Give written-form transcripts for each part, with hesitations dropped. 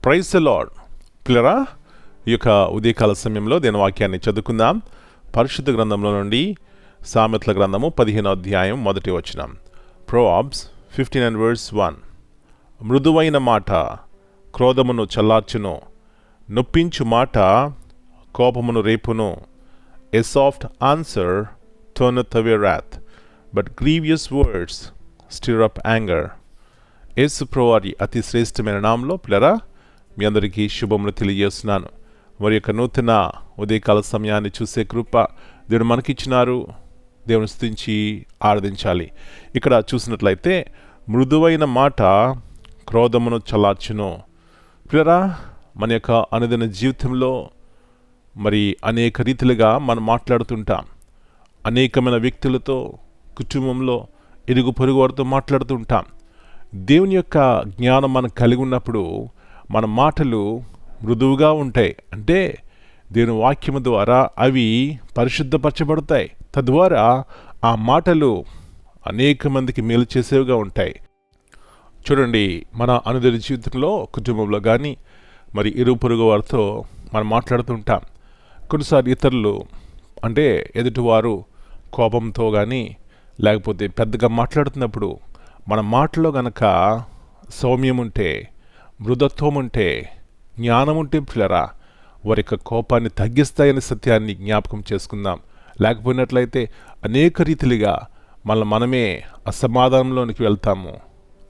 Praise the lord. పిల్లరా, ఈ యొక్క ఉదయకాల సమయంలో దేని వాక్యాన్ని చదువుకుందాం. పరిశుద్ధ గ్రంథంలో నుండి సామెతల గ్రంథము 15వ అధ్యాయం 1వ వచనం. ప్రొవర్బ్స్ 15:1. మృదువైన మాట క్రోధమును చల్లార్చును, నొప్పించు మాట కోపమును రేపును. A soft answer turneth away wrath, but grievous words stir up anger. యేసు ప్రభువారి అతి శ్రేష్టమైన నామంలో పిల్లరా మీ అందరికీ శుభములు తెలియజేస్తున్నాను. మరి యొక్క నూతన ఉదయకాల సమయాన్ని చూసే కృప దేవుడు మనకిచ్చినారు. దేవుని స్తుతించి ఆరాధించాలి. ఇక్కడ చూసినట్లయితే మృదువైన మాట క్రోధమును చల్లార్చును. పిల్లరా, మన యొక్క అనుదిన జీవితంలో మరి అనేక రీతిలుగా మనం మాట్లాడుతుంటాం. అనేకమైన వ్యక్తులతో, కుటుంబంలో, ఇరుగు పొరుగు వారితో మాట్లాడుతుంటాం. దేవుని యొక్క జ్ఞానం మనం కలిగి ఉన్నప్పుడు మన మాటలు మృదువుగా ఉంటాయి. అంటే దేవుని వాక్యము ద్వారా అవి పరిశుద్ధపరచబడతాయి. తద్వారా ఆ మాటలు అనేక మందికి మేలు చేసేవిగా ఉంటాయి. చూడండి, మన అనుదిన జీవితంలో, కుటుంబంలో కానీ మరి ఇరుగు పొరుగు వారితో మనం మాట్లాడుతుంటాం. కొన్నిసార్లు ఇతరులు అంటే ఎదుటివారు కోపంతో కానీ లేకపోతే పెద్దగా మాట్లాడుతున్నప్పుడు మన మాటలో గనక సౌమ్యం ఉంటే, మృదత్వం ఉంటే, జ్ఞానం ఉంటే పిల్లరా వారి యొక్క కోపాన్ని తగ్గిస్తాయనే సత్యాన్ని జ్ఞాపకం చేసుకుందాం. లేకపోయినట్లయితే అనేక రీతిలుగా మనమే అసమాధానంలోనికి వెళ్తాము.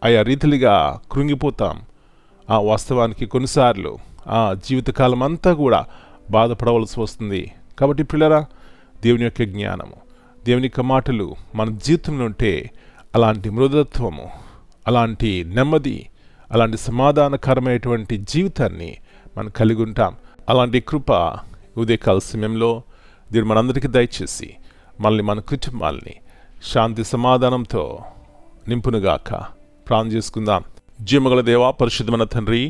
ఆయా రీతిలుగా కృంగిపోతాం. ఆ వాస్తవానికి కొన్నిసార్లు ఆ జీవితకాలం అంతా కూడా బాధపడవలసి వస్తుంది. కాబట్టి పిల్లరా, దేవుని యొక్క జ్ఞానము, దేవుని యొక్క మాటలు మన జీవితంలో ఉంటే అలాంటి మృదుత్వము, అలాంటి నెమ్మది, అలాంటి సమాధానకరమైనటువంటి జీవితాన్ని మనం కలిగి ఉంటాం. అలాంటి కృప ఉదయకాల సమయంలో దేవుడు మనందరికీ దయచేసి మనల్ని, మన కుటుంబాలని శాంతి సమాధానంతో నింపునుగాక. ప్రార్థన చేసుకుందాం. జీవగల దేవా, పరిశుద్ధమైన తండ్రి,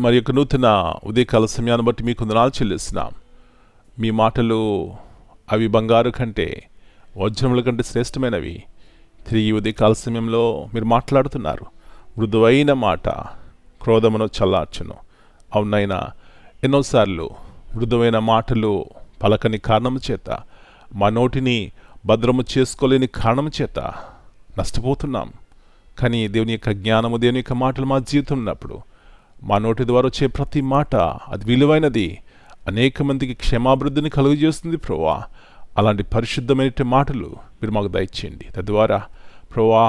మరి యొక్క నూతన ఉదయకాల సమయాన్ని బట్టి మీకు వందనాలు చెల్లిస్తున్నాం. మీ మాటలు అవి బంగారు కంటే, వజ్రముల కంటే శ్రేష్టమైనవి. తిరిగి ఉదయకాల సమయంలో మీరు మాట్లాడుతున్నారు. మృదువైన మాట క్రోధమును చల్లార్చును. అవునైనా ఎన్నోసార్లు మృదువైన మాటలు పలకని కారణము చేత, మా నోటిని భద్రము చేసుకోలేని కారణము చేత నష్టపోతున్నాం. కానీ దేవుని యొక్క జ్ఞానము, దేవుని యొక్క మాటలు మా జీవితం ఉన్నప్పుడు మా నోటి ద్వారా వచ్చే ప్రతి మాట అది విలువైనది, అనేక మందికి క్షేమాభివృద్ధిని కలుగజేస్తుంది. ప్రభువా, అలాంటి పరిశుద్ధమైన మాటలు మీరు మాకు దయచేయండి. తద్వారా ప్రభువా,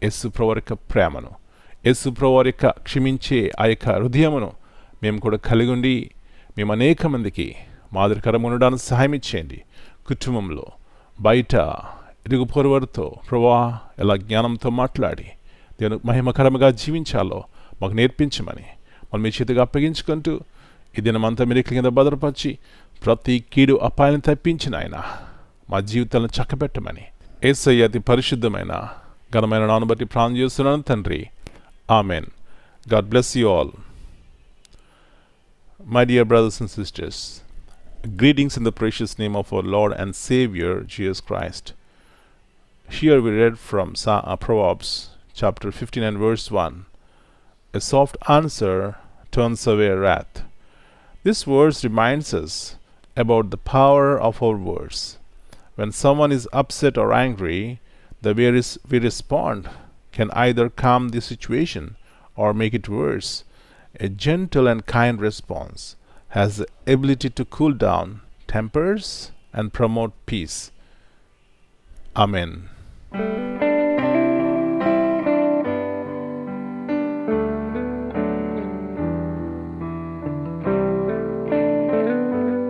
యేసు ప్రభువారి యొక్క ప్రేమను, యేసు ప్రభువారి యొక్క క్షమించే ఆ యొక్క హృదయమును మేము కూడా కలిగి ఉండి మేము అనేక మందికి మాదిరికరంగా ఉండడానికి సహాయం ఇచ్చేయండి. కుటుంబంలో, బయట, ఇరుగు పొరువారితో ప్రభువా ఎలా జ్ఞానంతో మాట్లాడి దేవుని మహిమకరంగా జీవించాలో మాకు నేర్పించమని మనం మీ చేతిగా అప్పగించుకుంటూ ఈ దినమంతా మీరు కింద భద్రపరిచి ప్రతి కీడు అపాయాన్ని తప్పించిన ఆయన మా జీవితాలను చక్కబెట్టమని యేసయ్య అతి పరిశుద్ధమైన ఘనమైన నామమును బట్టి ప్రార్థన చేస్తున్నాను తండ్రి. Amen. God bless you all. My dear brothers and sisters, greetings in the precious name of our Lord and Savior Jesus Christ. Here we read from Proverbs chapter 15 and verse 1. A soft answer turns away wrath. This verse reminds us about the power of our words. When someone is upset or angry, the way we respond can either calm the situation or make it worse. A gentle and kind response has the ability to cool down tempers and promote peace. Amen.